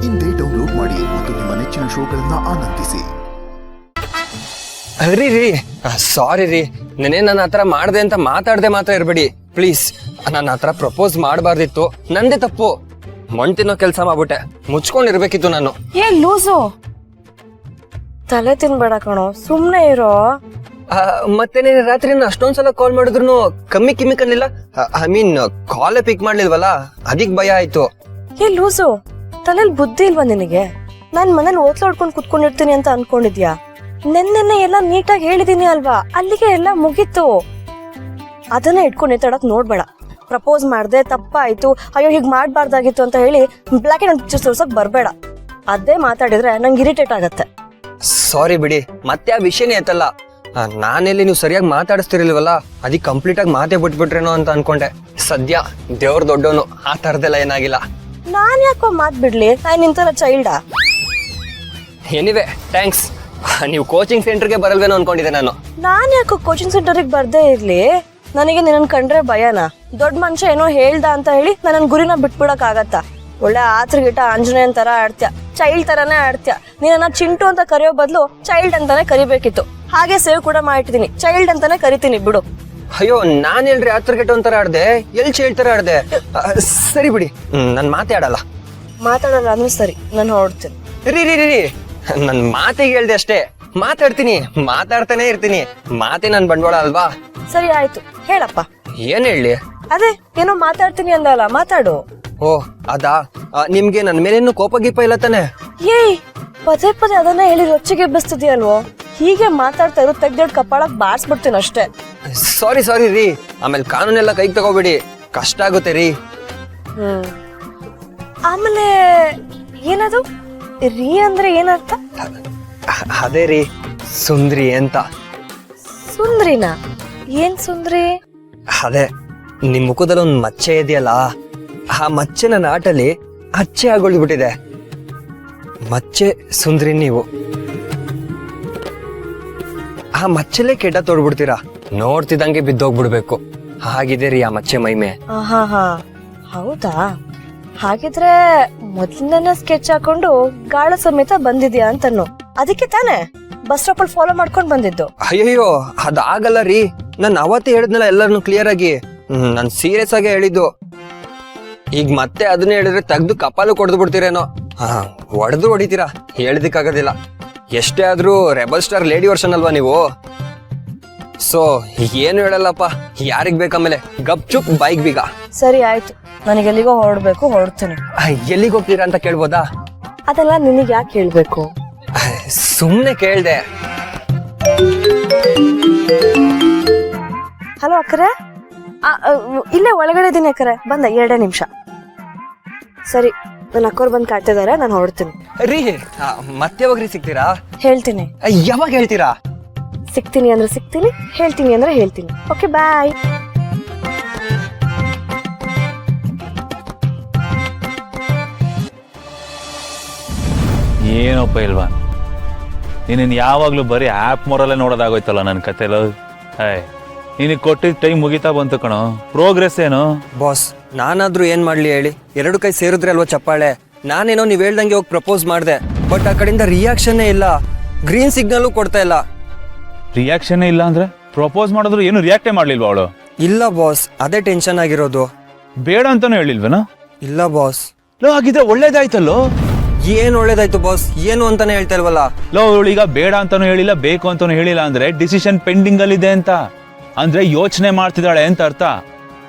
ಇಂದೇ ಡೌನ್ಲೋಡ್ ಮಾಡಿ ಮತ್ತು ನಿಮ್ಮ ನೆಚ್ಚಿನ ಶೋಗಳನ್ನ ಆನಂದಿಸಿ. ರೀ ಸಾರಿ ರೀ, ನೆನೆ ನನ್ನ ಹತ್ರ ಮಾಡ್ದೆ ಅಂತ ಮಾತಾಡದೆ ಮಾತ್ರ ಇರಬೇಡಿ ಪ್ಲೀಸ್. ನನ್ನ ಹತ್ರ ಪ್ರಪೋಸ್ ಮಾಡಬಾರ್ದಿತ್ತು, ನಂದೇ ತಪ್ಪು. ಮೊಂಟಿನೋ ಕೆಲಸ ಮಾಡ್ಬಿಟ್ಟೆ, ಮುಚ್ಕೊಂಡಿರ್ಬೇಕಿತ್ತು ನಾನು. ಏ ಲೂಸು, ತಲೆ ತಿನ್ಬೇಡ ಕಣೋ, ಸುಮ್ನೆ ಇರೋ. ಮತ್ತೆ ನೀನು ರಾತ್ರಿ ಅಷ್ಟೊಂದ್ಸಲ ಕಾಲ್ ಮಾಡಿದ್ರು ಕಮ್ಮಿ ಕಿಮ್ಮಿ ಕಣ್ಣಿಲ್ಲ. ಐ ಮೀನ್ ಕಾಲೇ ಪಿಕ್ ಮಾಡ್ಲಿಲ್ವಲ್ಲ, ಅದಕ್ಕೆ ಭಯ ಆಯ್ತು. ಏ ಲೂಸು, ತಲೆಲ್ ಬುದ್ಧಿ ಇಲ್ವಾ ನಿನಗೆ? ನಾನ್ ಮನೇಲಿ ಓದ್ಲಾಡ್ಕೊಂಡ್ ಕುತ್ಕೊಂಡಿರ್ತೀನಿ ಅಂತ ಅನ್ಕೊಂಡಿದ್ಯಾ? ನೆನ್ನೆ ಎಲ್ಲ ನೀಟಾಗಿ ಹೇಳಿದೀನಿ ಅಲ್ವಾ, ಅಲ್ಲಿಗೆ ಎಲ್ಲ ಮುಗೀತು. ಅದನ್ನ ಇಟ್ಕೊಂಡು ಎತ್ತಾಡಕ್ ನೋಡ್ಬೇಡ. ಪ್ರಪೋಸ್ ಮಾಡ್ದೆ ತಪ್ಪಾಯ್ತು, ಅಯ್ಯೋ ಹೀಗ್ ಮಾಡ್ಬಾರ್ದಾಗಿತ್ತು ಅಂತ ಹೇಳಿ ಬ್ಲಾಕ್ ಅಂಡ್ ವೈಟ್ ತೋರ್ಸಕ್ ಬರ್ಬೇಡ. ಅದೇ ಮಾತಾಡಿದ್ರೆ ನಂಗೆ ಇರಿಟೇಟ್ ಆಗತ್ತೆ. ಸಾರಿ ಬಿಡಿ, ಮತ್ತೆ ಆ ವಿಷಯನೇ ಆಯ್ತಲ್ಲ. ನಾನೆಲ್ಲಿ ನೀವು ಸರಿಯಾಗಿ ಮಾತಾಡಿಸ್ತಿರ್ಲಿಲ್ವಲ್ಲ, ಅದಕ್ಕೆ ಕಂಪ್ಲೀಟ್ ಆಗಿ ಮಾತೇ ಬಿಟ್ಬಿಟ್ರೇನೋ ಅಂತ ಅನ್ಕೊಂಡೆ. ಸದ್ಯ ದೇವ್ರ ದೊಡ್ಡವನು, ಆ ತರದೆಲ್ಲ ಏನಾಗಿಲ್ಲ. ನಾನ್ ಯಾಕೋ ಮಾತ್ ಬಿಡ್ಲಿ, ನಾನ್ ನಿಂತರ ಚೈಲ್ಡಾ? Anyway thanks. ನೀವು ಕೋಚಿಂಗ್ ಸೆಂಟರ್ಗೆ ಬರಲ್ವೇನೋ ಅನ್ಕೊಂಡಿದ್ದೆ ನಾನು. ನಾನ್ ಯಾಕೋ ಕೋಚಿಂಗ್ ಸೆಂಟರ್ಗೆ ಬರ್ದೇ ಇರ್ಲಿ? ನನಗೆ ನಿನ್ನ ಕಂಡ್ರೆ ಭಯನ? ದೊಡ್ಡ ಮನುಷ್ಯ ಏನೋ ಹೇಳ್ದ ಅಂತ ಹೇಳಿ ನನ್ನ ಗುರಿನ ಬಿಟ್ಬಿಡಕ್ ಆಗತ್ತಾ? ಒಳ್ಳೆ ಆತ್ರಗಿಟ ಆಂಜನೇಯನ್ ತರ ಆಡ್ತ್ಯಾ, ಚೈಲ್ಡ್ ತರಾನೇ ಆಡ್ತ್ಯಾ. ನೀನನ್ನ ಚಿಂಟು ಅಂತ ಕರೆಯೋ ಬದಲು ಚೈಲ್ಡ್ ಅಂತಾನೆ ಕರಿಬೇಕಿತ್ತು. ಹಾಗೆ ಸೇವ್ ಕೂಡ ಮಾಡಿಟ್ಟಿದೀನಿ, ಚೈಲ್ಡ್ ಅಂತಾನೆ ಕರಿತೀನಿ ಬಿಡು. ಅಯ್ಯೋ ನಾನ್ ಹೇಳ್ರಿ ಆತ್ರಗೆಟ್ಟ ಒಂಥರ ಆಡ್ದೆ, ಎಲ್ಲಿ ಚೈಲ್ಡ್ ತರ ಆಡ್ದೆ? ಸರಿ ಬಿಡಿ, ನನ್ ಮಾತೇ ಆಡಲ್ಲ. ಮಾತಾಡಲ್ಲ ಅಂದ್ರೆ ಸರಿ, ನಾನು ಹೊರಡ್ತೀನಿ. ರೀ ನನ್ ಮಾತಿಗೆ ಹೇಳ್ದೆ ಅಷ್ಟೇ, ಮಾತಾಡ್ತೀನಿ, ಮಾತಾಡ್ತಾನೆ ಇರ್ತೀನಿ. ಮಾತೇ ನನ್ ಬಂಡವಾಳ ಅಲ್ವಾ? ಸರಿ ಆಯ್ತು, ಹೇಳಪ್ಪ. ಏನ್ ಹೇಳಿ? ಅದೇ ಏನೋ ಮಾತಾಡ್ತೀನಿ ಅಂದಲ್ಲ, ಮಾತಾಡು. ಓ ಅದಾ, ನಿಮ್ಗೆ ನನ್ ಮೇಲೇನು ಕೋಪ ಗೀಪ ಇಲ್ಲ ತಾನೆ? ಏಯ್, ಪದೇ ಪದೇ ಅದನ್ನ ಹೇಳಿ ರೊಚ್ಚಿಗೆ ಎಬ್ಬಿಸ್ತಿದ್ಯಲ್ವೋ? ಹೀಗೆ ಮಾತಾಡ್ತಾ ಇರೋ ತೆಗ್ದೊಡ್ ಕಪ್ಪಾಳಕ್ ಬಾರ್ಸ್ಬಿಡ್ತೀನಿ ಅಷ್ಟೇ. ಸಾರಿ ರೀ, ಆಮೇಲೆ ಕಾನೂನೆಲ್ಲ ಕೈಗೆ ತಗೋಬೇಡಿ, ಕಷ್ಟ ಆಗುತ್ತೆ ರೀ. ಆಮೇಲೆ ಏನದು ರೀ ಅಂದ್ರೆ ಏನರ್ಥ? ಅದೇ ರೀ, ಸುಂದ್ರಿ ಅಂತ. ಸುಂದ್ರಿನಾ? ಏನ್ ಸುಂದ್ರಿ? ಅದೇ ನಿಮ್ ಮುಖದಲ್ಲಿ ಒಂದ್ ಮಚ್ಚೆ ಇದೆಯಲ್ಲ, ಆ ಮಚ್ಚೆ ನನ್ನ ಆಟಲ್ಲಿ ಅಚ್ಚೆ ಆಗೋಳ್ಬಿಟ್ಟಿದೆ. ಮಚ್ಚೆ ಸುಂದ್ರಿ ನೀವು. ಆ ಮಚ್ಚೆಲ್ಲೇ ಕೆಡ್ಡ ತೋಡ್ಬಿಡ್ತೀರಾ, ನೋಡ್ತಿದಂಗೆ ಬಿದ್ದೋಗ್ಬಿಡ್ಬೇಕು. ಹಾಗಿದೆ ರೀ ಆ ಮಚ್ಚೆ ಮೈಮೆ. ಹಾ ಹೌದಾ? ಹಾಗಿದ್ರೆ ಮೊದ್ಲಿಂದನೇ ಸ್ಕೆಚ್ ಹಾಕೊಂಡು ಗಾಳ ಸಮೇತ ಬಂದಿದ್ಯಾ ಅಂತನ್ನು, ಅದಕ್ಕೆ ತಾನೇ ಬಸ್ ಸ್ಟಾಪ್ ಅಲ್ಲಿ ಫಾಲೋ ಮಾಡ್ಕೊಂಡ್ ಬಂದಿದ್ದು? ಅಯ್ಯಯ್ಯೋ ಅದಾಗಲ್ಲ ರೀ, ನಾನು ಅವತ್ತೇ ಹೇಳಿದ್ನಲ್ಲ ಎಲ್ಲರನ್ನು ಕ್ಲಿಯರ್ ಆಗಿ. ನಾನು ಸೀರಿಯಸ್ ಆಗಿ ಹೇಳಿದ್ದು. ಈಗ ಮತ್ತೆ ಅದನ್ನ ಹೇಳಿದ್ರೆ ತೆಗ್ದು ಕಪಾಲು ಕೊಡ್ದು ಬಿಡ್ತೀರೇನೋ. ಹೊಡೆದು ಹೊಡಿತೀರಾ, ಹೇಳಿದಕ್ಕಾಗೋದಿಲ್ಲ. ಎಷ್ಟೇ ಆದ್ರೂ ರೆಬಲ್ ಸ್ಟಾರ್ ಲೇಡಿ ವರ್ಷನ್ ಅಲ್ವಾ ನೀವು? ಸೊ ಏನು ಹೇಳಲ್ಲಪ್ಪ, ಯಾರಿಗ್ ಬೇಕಮೇಲೆ ಗಪ್ ಚುಪ್ ಬೈಕ್ ಬೀಗ. ಸರಿ ಆಯ್ತು, ನನಗೆ ಎಲ್ಲಿಗೋ ಹೊರಡ್ಬೇಕು, ಹೊರಡ್ತೀನಿ. ಎಲ್ಲಿಗೆ ಹೋಗ್ತೀರಾ ಅಂತ ಕೇಳ್ಬೋದಾ? ಅದೆಲ್ಲ ನಿನಗೆ ಯಾಕೆ ಕೇಳ್ಬೇಕು? ಸುಮ್ನೆ ಕೇಳ್ದೆ. ಹಲೋ ಅಕ್ಕರೆ, ಇಲ್ಲೇ ಒಳಗಡೆ ಇದೀನಿ ಅಕ್ಕರೆ, ಬಂದ 2 ನಿಮಿಷ. ಸರಿ, ನನ್ನ ಅಕ್ಕವ್ರು ಬಂದು ಕಾಯ್ತಿದಾರೆ, ನಾನು ಹೊರಡ್ತೀನಿ. ರೀ ಮತ್ತೆ ಹೋಗ್ರಿ, ಸಿಗ್ತೀರಾ? ಹೇಳ್ತೀನಿ. ಯಾವಾಗ ಹೇಳ್ತೀರಾ? ಸಿಗ್ತೀನಿ ಅಂದ್ರೆ ಸಿಗ್ತೀನಿ, ಹೇಳ್ತೀನಿ ಅಂದ್ರೆ ಹೇಳ್ತೀನಿ. Okay bye. ಏನಪ್ಪ ಇಲ್ವಾ, ನೀನು ಯಾವಾಗ್ಲೂ ಬರೀ ಆ್ಯಪ್ ಮೊರಲ್ಲೇ ನೋಡೋದಾಗೋಯ್ತಲ್ಲ ನನ್ನ ಕತೆಲ್ಲ. ನಿನಗೆ ಕೊಟ್ಟಿದ್ದ ಟೈಮ್ ಮುಗಿತಾ ಬಂತು ಕಣೋ, ಪ್ರೋಗ್ರೆಸ್ ಏನು? ಬಾಸ್ ನಾನಾದ್ರೂ ಏನ್ ಮಾಡ್ಲಿ ಹೇಳಿ, 2 ಕೈ ಸೇರಿದ್ರೆ ಅಲ್ವಾ ಚಪ್ಪಾಳೆ. ನಾನೇನೋ ನೀವ್ ಹೇಳ್ದಂಗೆ ಹೋಗಿ ಪ್ರಪೋಸ್ ಮಾಡ್ದೆ, ಬಟ್ ಆ ಕಡೆಯಿಂದ ರಿಯಾಕ್ಷನ್ನೇ ಇಲ್ಲ, ಗ್ರೀನ್ ಸಿಗ್ನಲ್ ಕೊಡ್ತಾ ಇಲ್ಲ. ರಿಯಾಕ್ಷನ್ ಇಲ್ಲ ಅಂದ್ರೆ ಪ್ರಪೋಸ್ ಮಾಡಿದ್ರು ಏನು ರಿಯಾಕ್ಟೇ ಮಾಡ್ಲಿಲ್ವಾ ಅವಳು? ಇಲ್ಲ ಬಾಸ್, ಅದೇ ಟೆನ್ಷನ್ ಆಗಿರೋದು. ಬೇಡ ಅಂತಾನು ಹೇಳಿಲ್ವೇನೋ? ಇಲ್ಲ ಬಾಸ್. ಲೋ ಹಾಗಿದ್ರೆ ಒಳ್ಳೇದಾಯ್ತಲ್ಲೋ. ಏನ್ ಒಳ್ಳೇದಾಯ್ತು ಬಾಸ್, ಏನು ಅಂತಾನೆ ಹೇಳ್ತಾ ಇಲ್ವಲ್ಲ. ಲೋ ಅವಳೀಗ ಬೇಡ ಅಂತಾನು ಹೇಳಿಲ್ಲ, ಬೇಕು ಅಂತಾನು ಹೇಳಿಲ್ಲ ಅಂದ್ರೆ ಡಿಸಿಷನ್ ಪೆಂಡಿಂಗ್ ಅಲ್ಲಿ ಇದೆ ಅಂತ, ಅಂದ್ರೆ ಯೋಚನೆ ಮಾಡ್ತಿದ್ದಾಳೆ ಅಂತ ಅರ್ಥ.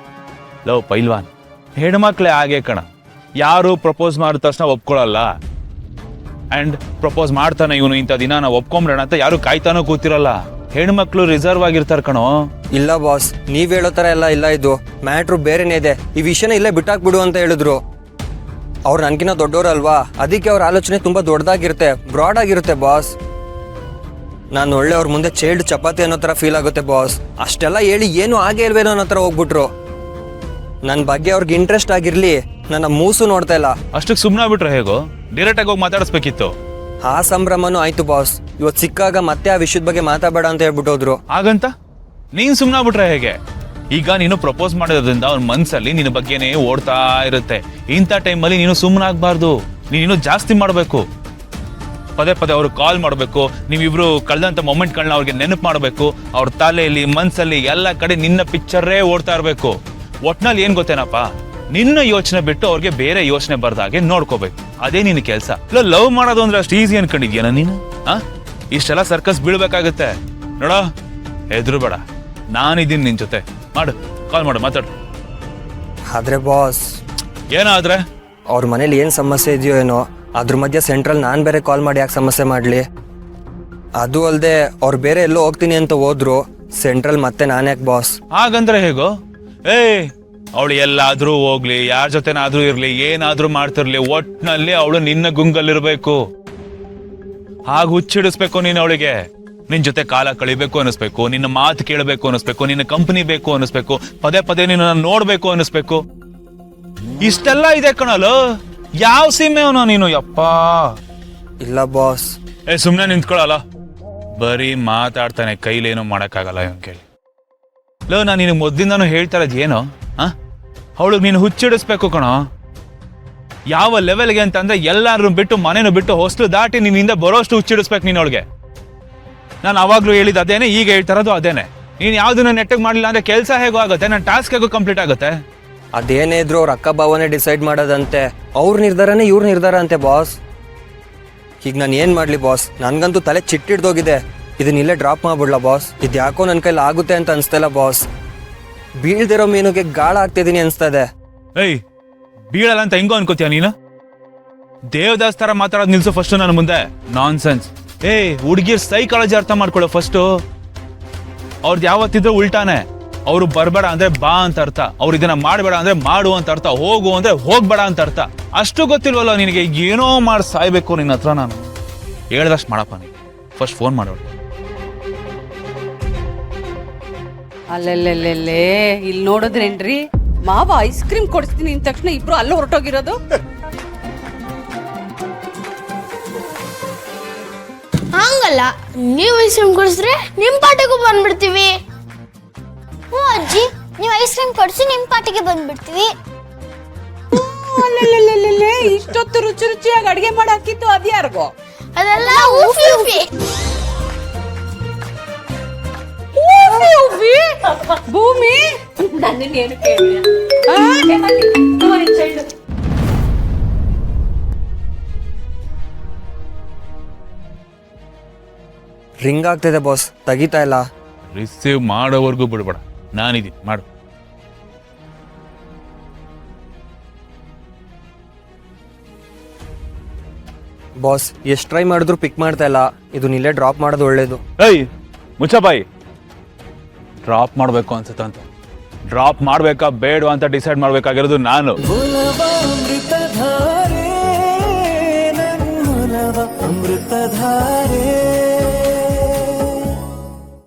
ಲೋ ಪೈಲ್ವಾನ್, ಹೆಣ್ಮಕ್ಳೇ ಹಾಗೆ ಕಣ, ಯಾರು ಪ್ರಪೋಸ್ ಮಾಡಿದ ತಕ್ಷಣ ಒಪ್ಕೊಳ್ಳಲ್ಲ. ಅಂಡ್ ಪ್ರಪೋಸ್ ಮಾಡ್ತಾನೆ ಇವನು ಇಂಥ ದಿನ ನಾವು ಒಪ್ಕೊಂಬಿಡೋಣ ಅಂತ ಯಾರು ಕಾಯ್ತಾನೋ ಕೂತಿರಲ್ಲ. ಹೆಣ್ಮಕ್ಳು ರಿಸರ್ವ್ ಆಗಿರ್ತಾರ ಕಣೋ. ಇಲ್ಲ ಬಾಸ್, ನೀವ್ ಹೇಳೋ ತರ ಎಲ್ಲ ಇಲ್ಲ, ಇದು ಮ್ಯಾಟ್ರು ಬೇರೆನೇ ಇದೆ. ಈ ವಿಷಯನ ಇಲ್ಲೇ ಬಿಟ್ಟಾಕ್ಬಿಡು ಅಂತ ಹೇಳಿದ್ರು. ಅವ್ರು ನನ್ಕಿನ್ನ ದೊಡ್ಡವ್ರಲ್ವಾ, ಅದಕ್ಕೆ ಅವ್ರ ಆಲೋಚನೆ ತುಂಬಾ ದೊಡ್ಡದಾಗಿರುತ್ತೆ, ಬ್ರಾಡ್ ಆಗಿರುತ್ತೆ ಬಾಸ್. ನಾನು ಒಳ್ಳೆ ಅವ್ರ ಮುಂದೆ ಚೈಲ್ಡ್ ಚಪಾತಿ ಅನ್ನೋ ತರ ಫೀಲ್ ಆಗುತ್ತೆ ಬಾಸ್. ಅಷ್ಟೆಲ್ಲ ಹೇಳಿ ಏನು ಆಗೇ ಇಲ್ವೇನೋ ಅನ್ನೋ ತರ ಹೋಗ್ಬಿಟ್ರು. ನನ್ನ ಬಗ್ಗೆ ಅವ್ರಿಗೆ ಇಂಟ್ರೆಸ್ಟ್ ಆಗಿರ್ಲಿ, ನನ್ನ ಮೂಸು ನೋಡ್ತಾ ಇಲ್ಲ. ಅಷ್ಟಕ್ಕೆ ಸುಮ್ಮನೆ ಬಿಟ್ರೆ ಹೇಗೋ, ಡೈರೆಕ್ಟ್ ಆಗಿ ಹೋಗಿ ಮಾತಾಡಿಸ್ಬೇಕಿತ್ತು. ಆ ಸಂಭ್ರಮನೂ ಆಯ್ತು ಬಾಸ್. ಇವತ್ತು ಸಿಕ್ಕಾಗ ಮತ್ತೆ ಆ ವಿಷಯದ ಬಗ್ಗೆ ಮಾತಾಡಬೇಡ ಅಂತ ಹೇಳ್ಬಿಟ್ಟು ಹೋದ್ರು. ಹಾಗಂತ ನೀನ್ ಸುಮ್ಮನೆ ಬಿಟ್ರೆ ಹೇಗೆ? ಈಗ ನೀನು ಪ್ರಪೋಸ್ ಮಾಡೋದ್ರಿಂದ ಅವ್ನ ಮನ್ಸಲ್ಲಿ ನಿನ್ನ ಬಗ್ಗೆನೇ ಓಡ್ತಾ ಇರುತ್ತೆ. ಇಂಥ ಟೈಮಲ್ಲಿ ನೀನು ಸುಮ್ಮನಾಗಬಾರ್ದು, ನೀನು ಜಾಸ್ತಿ ಮಾಡಬೇಕು. ಪದೇ ಪದೇ ಅವ್ರು ಕಾಲ್ ಮಾಡಬೇಕು, ನೀವಿಬ್ರು ಕಳೆದಂಥ ಮೊಮೆಂಟ್ಗಳನ್ನ ಅವ್ರಿಗೆ ನೆನಪು ಮಾಡಬೇಕು. ಅವ್ರ ತಲೆಯಲ್ಲಿ ಮನ್ಸಲ್ಲಿ ಎಲ್ಲ ಕಡೆ ನಿನ್ನ ಪಿಕ್ಚರೇ ಓಡ್ತಾ ಇರಬೇಕು. ಒಟ್ನಲ್ಲಿ ಏನ್ ಗೊತ್ತೇನಪ್ಪ, ನಿನ್ನ ಯೋಚನೆ ಬಿಟ್ಟು ಅವ್ರಿಗೆ ಬೇರೆ ಯೋಚನೆ ಬರ್ದಾಗೆ ನೋಡ್ಕೋಬೇಕು. ಅದೇ ನಿನ್ನ ಕೆಲಸ. ಇಲ್ಲ ಲವ್ ಮಾಡೋದು ಅಂದ್ರೆ ಅಷ್ಟು ಈಸಿ ಅನ್ಕೊಂಡಿದ್ಯಾನ ನೀನು? ಇಷ್ಟೆಲ್ಲ ಸರ್ಕಸ್ ಬೀಳ್ಬೇಕಾಗತ್ತೆ ನೋಡೋ. ಹೆದ್ರು ಬೇಡ, ನಾನಿದ್ದೀನಿ ನಿನ್ ಜೊತೆ. ಮಾಡು, ಕಾಲ್ ಮಾಡು, ಮಾತಾಡು. ಆದ್ರೆ ಬಾಸ್, ಏನಾದ್ರೆ ಅವ್ರ ಮನೇಲಿ ಏನ್ ಸಮಸ್ಯೆ ಇದೆಯೋ ಏನೋ, ಅದ್ರ ಮಧ್ಯೆ ಸೆಂಟ್ರಲ್ ನಾನ್ ಬೇರೆ ಕಾಲ್ ಮಾಡಿ ಯಾಕೆ ಸಮಸ್ಯೆ ಮಾಡ್ಲಿ? ಅದು ಅಲ್ಲದೆ ಅವ್ರು ಬೇರೆ ಎಲ್ಲೋ ಹೋಗ್ತೀನಿ ಅಂತ ಹೋದ್ರು, ಸೆಂಟ್ರಲ್ ಮತ್ತೆ ನಾನ್ ಯಾಕೆ ಬಾಸ್? ಹಾಗಂದ್ರೆ ಹೇಗೋ? ಅವಳು ಎಲ್ಲಾದ್ರೂ ಹೋಗ್ಲಿ, ಯಾರ ಜೊತೆನಾದ್ರೂ ಇರ್ಲಿ, ಏನಾದ್ರೂ ಮಾಡ್ತಿರ್ಲಿ, ಒಟ್ನಲ್ಲಿ ಅವಳು ನಿನ್ನ ಗುಂಗಲ್ಲಿರ್ಬೇಕು. ಹಾಗೆ ಹುಚ್ಚಿಡಿಸ್ಬೇಕು ನೀನು ಅವಳಿಗೆ. ನಿನ್ ಜೊತೆ ಕಾಲ ಕಳಿಬೇಕು ಅನಿಸ್ಬೇಕು, ನಿನ್ನ ಮಾತು ಕೇಳಬೇಕು ಅನಿಸ್ಬೇಕು, ನಿನ್ನ ಕಂಪನಿ ಬೇಕು ಅನಿಸ್ಬೇಕು, ಪದೇ ಪದೇ ನಿನ್ನ ನೋಡ್ಬೇಕು ಅನಿಸ್ಬೇಕು. ಇಷ್ಟೆಲ್ಲ ಇದೆ ಕಣಲು. ಯಾವ ಸೀಮೆ ಅವನು ನೀನು? ಯಪ್ಪಾ ಇಲ್ಲ ಬಾಸ್. ಸುಮ್ನೆ ನಿಂತ್ಕೊಳಲ್ಲ, ಬರೀ ಮಾತಾಡ್ತಾನೆ, ಕೈಲೇನೋ ಮಾಡಕ್ಕಾಗಲ್ಲ ಇವನ್ ಕೇಳಿ. ಲೋ, ನಾನು ನಿನಗೆ ಮೊದ್ಲಿಂದಾನು ಹೇಳ್ತಾ ಇರೋದು ಏನು? ಅವಳು ನೀನು ಹುಚ್ಚಿಡಿಸ್ಬೇಕು ಕಣೋ. ಯಾವ ಲೆವೆಲ್ಗೆ ಅಂತಂದ್ರೆ ಎಲ್ಲಾರು ಬಿಟ್ಟು, ಮನೇನು ಬಿಟ್ಟು, ಹೊಸ್ಲು ದಾಟಿ ನಿನ್ನಿಂದ ಬರೋಷ್ಟು ಹುಚ್ಚಿಡಿಸ್ಬೇಕು ನೀನು ಅವಳಿಗೆ. ನಾನು ಅವಾಗ್ಲೂ ಹೇಳಿದ್ದು ಅದೇನೆ, ಈಗ ಹೇಳ್ತಾ ಇರೋದು ಅದೇನೆ. ನೀನು ಯಾವ್ದನ್ನ ನೆಟ್ಟಗೆ ಮಾಡಲಿಲ್ಲ ಅಂದ್ರೆ ಕೆಲಸ ಹೇಗೋ ಆಗುತ್ತೆ, ನನ್ನ ಟಾಸ್ಕ್ ಹೇಗೋ ಕಂಪ್ಲೀಟ್ ಆಗುತ್ತೆ. ಅದೇನೇ ಇದ್ರು ಅವ್ರ ಅಕ್ಕ ಭಾವನೆ ಡಿಸೈಡ್ ಮಾಡೋದಂತೆ. ಅವ್ರ ನಿರ್ಧಾರನೇ ಇವ್ರ ನಿರ್ಧಾರ ಅಂತೆ ಬಾಸ್. ಈಗ ನಾನು ಏನ್ ಮಾಡ್ಲಿ ಬಾಸ್? ನನ್ಗಂತೂ ತಲೆ ಚಿಟ್ಟಿಡ್ದೋಗಿದೆ. ಇದನ್ನ ಇಲ್ಲೇ ಡ್ರಾಪ್ ಮಾಡ್ಬಿಡ್ಲಾ ಬಾಸ್? ಇದು ಯಾಕೋ ನನ್ನ ಕೈಲಿ ಆಗುತ್ತೆ ಅಂತ ಅನ್ಸ್ತಲ್ಲ ಬಾಸ್. ಬೀಳ್ದಿರೋ ಮೀನುಗೆ ಗಾಳ ಆಗ್ತಿದೀನಿ ಅನ್ಸ್ತದೆ. ಬೀಳಲ್ಲ ಅಂತ ಹೆಂಗೋ ಅನ್ಕೋತೀಯ ನೀನು? ದೇವದಾಸ್ ತರ ಮಾತಾಡೋದು ನಿಲ್ಸು ಫಸ್ಟ್ ನನ್ನ ಮುಂದೆ. ನಾನ್ ಸೆನ್ಸ್. ಹುಡುಗಿರ್ ಸೈಕಾಲಜಿ ಅರ್ಥ ಮಾಡ್ಕೊಳ್ಳೋ ಫಸ್ಟ್. ಅವ್ರದ್ದು ಯಾವತ್ತಿದ್ರು ಉಲ್ಟಾನೆ. ಅವ್ರು ಬರ್ಬೇಡ ಅಂದ್ರೆ ಬಾ ಅಂತ ಅರ್ಥ, ಅವ್ರು ಇದನ್ನ ಮಾಡಬೇಡ ಅಂದ್ರೆ ಮಾಡು ಅಂತ ಅರ್ಥ, ಹೋಗು ಅಂದ್ರೆ ಹೋಗ್ಬೇಡ ಅಂತ ಅರ್ಥ. ಅಷ್ಟು ಗೊತ್ತಿಲ್ವಲ್ಲ ನಿನಗೆ? ಏನೋ ಮಾಡಿ ಸಾಯ್ಬೇಕು ನಿನ್ನ ಹತ್ರ. ನಾನು ಹೇಳ್ದಷ್ಟು ಮಾಡಪ್ಪ. ನೀ ಫಸ್ಟ್ ಫೋನ್ ಮಾಡೋಣ. ಅಲ್ಲೆಲ್ಲೆಲ್ಲೆಲ್ಲೇ, ಇಲ್ಲಿ ನೋಡಿದ್ರೇನ್ರಿ, ಮಾವ ಐಸ್ ಕ್ರೀಮ್ ಕೊಡಿಸ್ತೀನಿ ಅಂದ ತಕ್ಷಣ ಇಬ್ರು ಅಲ್ಲೇ ಹೊರಟೋಗಿರೋದು. ಹಂಗಲ್ಲ, ನೀವು ಐಸ್ ಕ್ರೀಮ್ ಕೊಡಿಸಿದ್ರೆ ನಿಮ್ ಪಾಟಿಗೂ ಬಂದ್ಬಿಡ್ತೀವಿ. ಹ್ಞೂ ಅಜ್ಜಿ, ನೀವು ಐಸ್ ಕ್ರೀಮ್ ಕೊಡಿಸಿ ನಿಮ್ ಪಾಟಿಗೆ ಬಂದ್ಬಿಡ್ತೀವಿ. ಅಲ್ಲೆಲ್ಲೆಲ್ಲೆಲ್ಲೆ, ಇಷ್ಟೊತ್ತು ರುಚಿ ರುಚಿಯಾಗಿ ಅಡಿಗೆ ಮಾಡಿ ಹಾಕಿತ್ತು ಅದ್ಯಾರಿಗೋ? ಅದೆಲ್ಲ ಊಫಿ ಊಫಿ. ಭೂಮಿ, ನನ್ನೇನು ಕೇಳಿ ರಿಂಗ್ ಆಗ್ತಿದೆ ಬಾಸ್, ತೆಗಿತಾ ಇಲ್ಲ. ರಿಸೀವ್ ಮಾಡೋವರೆಗೂ ಬಿಡ್ಬೇಡ, ನಾನಿದ್ದೀನಿ, ಮಾಡು. ಬಾಸ್, ಎಷ್ಟು ಟ್ರೈ ಮಾಡಿದ್ರು ಪಿಕ್ ಮಾಡ್ತಾ ಇಲ್ಲ. ಇದು ಇಲ್ಲೇ ಡ್ರಾಪ್ ಮಾಡೋದು ಒಳ್ಳೇದು. ಮುಚ್ಚಬಾಯಿ. ಡ್ರಾಪ್ ಮಾಡ್ಬೇಕು ಅನ್ಸುತ್ತಂತ. ಡ್ರಾಪ್ ಮಾಡ್ಬೇಕಾ ಬೇಡ ಅಂತ ಡಿಸೈಡ್ ಮಾಡ್ಬೇಕಾಗಿರೋದು ನಾನು. ಅಮೃತಧಾರೆ